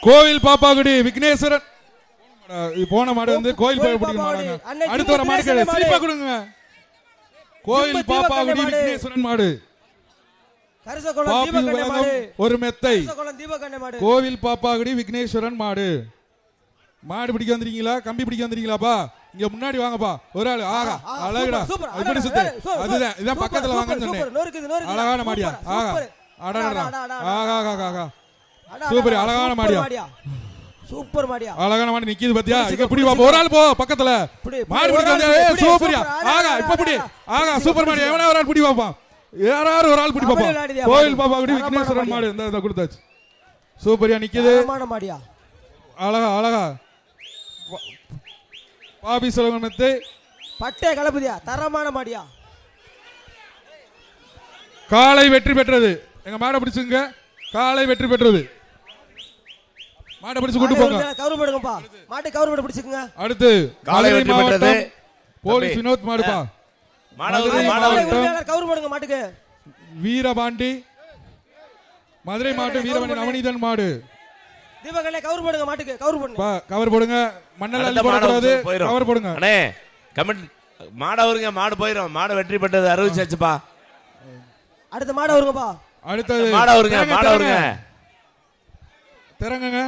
கோவில் பாப்பாகுடி விக்னேஸ்வரன் போன மாடு வந்து கோயில் பிடிக்க மாட்டாங்க. அடுத்து வர மாடு ஸ்லிப்பா கொடுங்க. கோயில் பாப்பாகுடி விக்னேஸ்வரன் மாடு ஒரு மெத்தை. கோவில் பாப்பாகுடி விக்னேஸ்வரன் மாடு. மாடு பிடிக்க வந்துருக்கீங்களா? கம்பி பிடிக்க வந்துருக்கீங்களாப்பா? இங்க முன்னாடி வாங்கப்பா ஒரு ஆளு. ஆகா அழகுடா. இப்படி சுத்து. அதுதான் இதான் பக்கத்துல வாங்கன்னு சொன்னேன். அழகான மாடியா. ஆகா அடடா. ஆகா ஆகா சூப்பர். அழகான மாடியா. சூப்பர் மாடியா. அழகான மாடி நிக்குது பாத்தியா? இங்க பிடி வா. ஒரு ஆள் போ பக்கத்துல. மாடு பிடிக்க வந்து சூப்பர்யா. ஆகா இப்ப பிடி. ஆகா சூப்பர் மாடியா. எவனே ஒரு ஆள் பிடி பாப்பா. யாராரு ஒரு ஆள் பிடி பாப்பா. கோயில் பாப்பாகுடி விக்னேஸ்வரன் மாடு இந்த கொடுத்தாச்சு. சூப்பர்யா நிக்குது. அழகான மாடியா. அழகா அழகா. பாபி சொல்லுங்க பட்டே கலப்புதியா. தரமான மாடியா. காலை வெற்றி பெற்றது. எங்க மாடை பிடிச்சுங்க. காலை வெற்றி பெற்றது. மாடை பிடிச்சு கூட்டு போங்க. கவர் போடுங்கப்பா. மாட்டை கவர் போட்டு பிடிச்சுங்க. அடுத்து காலை வெற்றி பெற்றது போலீஸ் வினோத் மாடுப்பா. கவர் போடுங்க மாட்டுக்கு. வீரபாண்டி மதுரை மாட்டு வீரபாண்டி நவநீதன் மாடு. தீபகண்ணே கவர் போடுங்க மாட்டுக்கு. கவர் போடுங்க. கவர் போடுங்க. மண்ணல அள்ளி போட கூடாது. கவர் போடுங்க. அண்ணே கமெண்ட் மாடு அவருங்க. மாடு போயிரும். மாடு வெற்றி பெற்றது அறிவிச்சாச்சுப்பா. அடுத்த மாடு அவருங்கப்பா. அடுத்தது மாடு அவருங்க. மாடு அவருங்க. திறங்கங்க.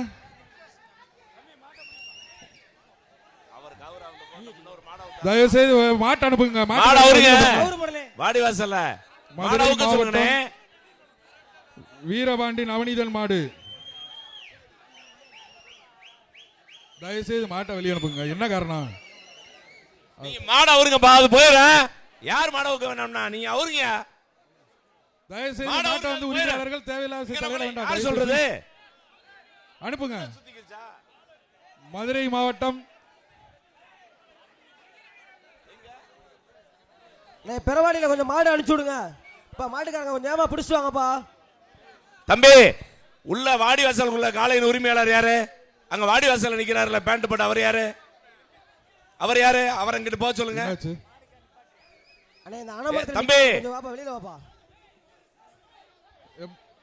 தயவு செய்து மாட்டு அனுப்புங்க. மாடு அவருங்க. வாடி வாசல்ல மாடவுக்கு சொல்லுங்க. வீரபாண்டி நவநீதன் மாடு. தயவு செய்து மாட்டை வெளியே அனுப்புங்க. என்ன காரணம்? நீங்க மாடு அவருங்கப்பா. அது போயிரு. யார் மாடவுக்கு வேணாம்னா நீங்க அவருங்க. தயவு செய்து மாட்டை வந்து உரிமையாளர்கள் தேவையில்லாத வேண்டாம். யார் சொல்றது? அனுப்புங்க. மதுரை மாவட்டம் பெரவாடியில கொஞ்சம் மாடு அனுப்பிச்சு விடுங்க. மாட்டுக்காரங்க கொஞ்சம் ஏமா பிடிச்சு வாங்கப்பா. தம்பி உள்ள வாடி வாசல் உள்ள காலையின் உரிமையாளர் யாரு? அங்க வாடி வாசல்ல நிக்கிறாருல பேண்ட் போட்டு அவர் யாரு? அவர் யாரு? அவர் அங்கிட்டு போக சொல்லுங்க. தம்பி வெளியில வாப்பா.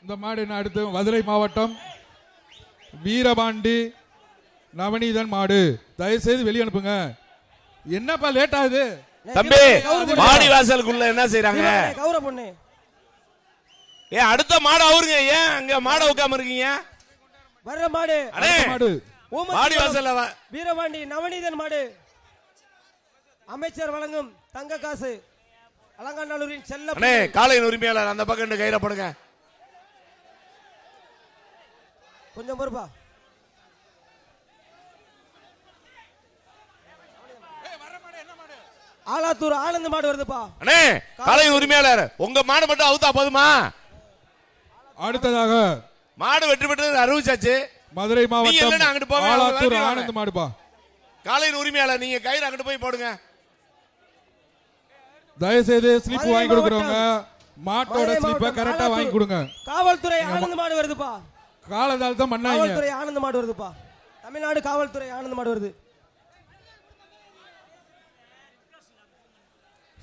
இந்த மாடு என்ன? அடுத்து மதுரை மாவட்டம் வீரபாண்டி நவநீதன் மாடு. தயவு செய்து வெளியே அனுப்புங்க. என்னப்பா லேட் ஆகுது? தம்பி வாடி வாசலுக்குள்ள என்ன செய்யறாங்க? கௌர பொண்ணு. ஏன் அடுத்த மாடு அவருங்க. ஏன் அங்க மாட உட்கார்ந்து இருக்கீங்க? வர்ற மாடு. மாடு வாடி வாசல்ல வீரபாண்டி நவநீதன் மாடு. அமைச்சர் வழங்கும் தங்க காசு. அலங்காநல்லூரின் செல்ல. அண்ணே காலையின் உரிமையாளர் அந்த பக்கம் கையில போடுங்க. கொஞ்சம் பொறுப்பா. ஆலாத்தூர் ஆனந்த மாடு வருதுப்பா. அண்ணே காலையின் உரிமையாளர் உங்க மாடு மட்டும் அவுத்தா போதுமா? அடுத்ததாக மாடு வெற்றி பெற்றது அறிவிச்சாச்சு. மதுரை மாவட்டம் அங்கிட்டு போங்க. ஆலாத்தூர் ஆனந்த மாடுப்பா. காலையின் உரிமையாளர் நீங்க கயிறு அங்கிட்டு போய் போடுங்க. தயவு செய்து ஸ்லிப் வாங்கி கொடுக்குறவங்க மாட்டோட ஸ்லிப்பை கரெக்டா வாங்கி கொடுங்க. காவல்துறை ஆனந்த மாடு வருதுப்பா. காலதால் தான் மண்ணாங்க. காவல்துறை ஆனந்த மாடு வருதுப்பா. தமிழ்நாடு காவல்துறை ஆனந்த மாடு வருது.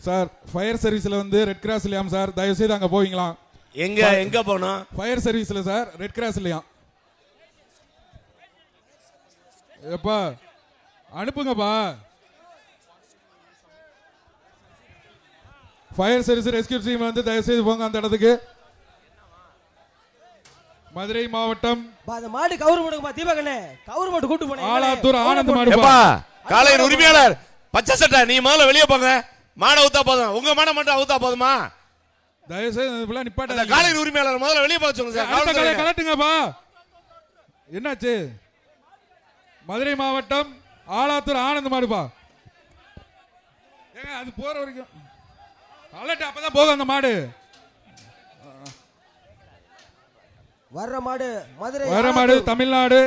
சார் ஃபயர் சர்வீஸ்ல வந்து ரெட் கிராஸ் இல்லையாம் சார். தயவு செய்து அங்க போவீங்களா? எங்க போகணும்? ஃபயர் சர்வீஸ்ல சார் ரெட் கிராஸ் இல்லையா? எப்பா அனுப்புங்கப்பா. ஃபயர் சர்வீஸ் ரெஸ்கியூ டீம் வந்து தயவு செய்து போங்க அந்த இடத்துக்கு. மதுரை மாவட்டம் மாடு கவுர் போடுங்கப்பா. தீபகண்ணே கவுர் போட்டு கூட்டு போனே. ஆலாத்தூர் ஆனந்த மாடுப்பா. காலையின் உரிமையாளர் பச்சை சட்டை நீ முதல்ல வெளியே போங்க. மாட அவுத்தா போதும். உங்க மாட மட்டும் அவுத்தா போதுமா? தயவு செய்து நிப்பாட்ட. காலையின் உரிமையாளர் முதல்ல வெளியே போக சொல்லுங்க சார். கலட்டுங்கப்பா. என்னாச்சு? மதுரை மாவட்டம் ஆலாத்தூர் ஆனந்த மாடுப்பா. ஏங்க அது போற வரைக்கும் கலட்டு. அப்பதான் போகும் அந்த மாடு. வர்ற மாடு மதுரை. வர்ற மாடு தமிழ்நாடு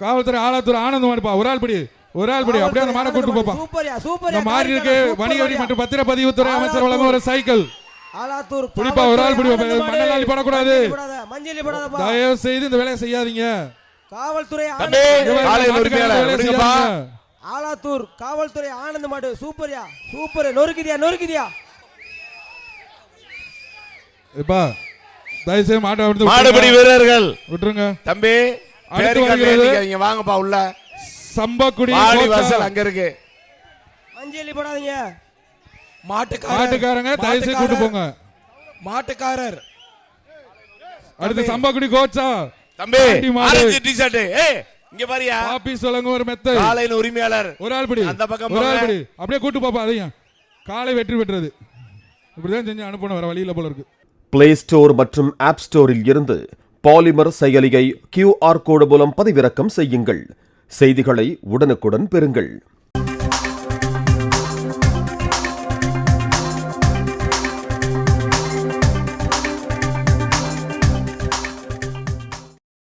காவல்துறை ஆலாத்தூர் ஆனந்த மாடுப்பா. ஒரு ஆள் படி அப்படியே அந்த மாடை கூட்டு போப்பா. சூப்பர்யா சூப்பர். இந்த மாடு இருக்கு. வணிக வரி மற்றும் பத்திரப்பதிவுத்துறை அமைச்சர் வழங்கும் ஒரு சைக்கிள். ஆலாத்தூர் புடிப்பா. ஒரு ஆள் புடி. மண்ணலாளி போடக்கூடாது. மஞ்சளி போடாதப்பா. தயவு செய்து இந்த வேலையை செய்யாதீங்க. காவல்துறை ஆலாத்தூர் காவல்துறை ஆனந்த மாடு. சூப்பர்யா சூப்பர். நொறுக்குதியா. இப்பா தயவு செய்து மாட்டை மாடுபிடி வீரர்கள் விட்டுருங்க. தம்பி அடுத்து வருகிறது நீங்க வாங்கப்பா உள்ள. சம்பக்குடி வாடி கோச்சா. வாசல் அங்க இருக்கு. மஞ்சளி போடாதீங்க. மாட்டுக்காரங்க தயவு செய்து கூட்டு போங்க. மாட்டுக்காரர். அடுத்து சம்பக்குடி கோச்சா. தம்பி ஆரஞ்சு டி-ஷர்ட். ஏய் இங்க பாரியா. காபி சொல்லுங்க ஒரு மெத்தை. காளையின் உரிமையாளர். ஒரு ஆள் பிடி. அந்த பக்கம் ஒரு ஆள் பிடி. அப்படியே கூட்டு பாப்பா அதையும். காளை வெற்றி பெற்றது. இப்படிதான் செஞ்சு அனுப்பணும், வர வழியில போல இருக்கு. பிளே ஸ்டோர் மற்றும் ஆப் ஸ்டோரில் இருந்து பாலிமர் செயலியை QR கோடு மூலம் பதிவிறக்கம் செய்யுங்கள். செய்திகளை உடனுக்குடன் பெறுங்கள்.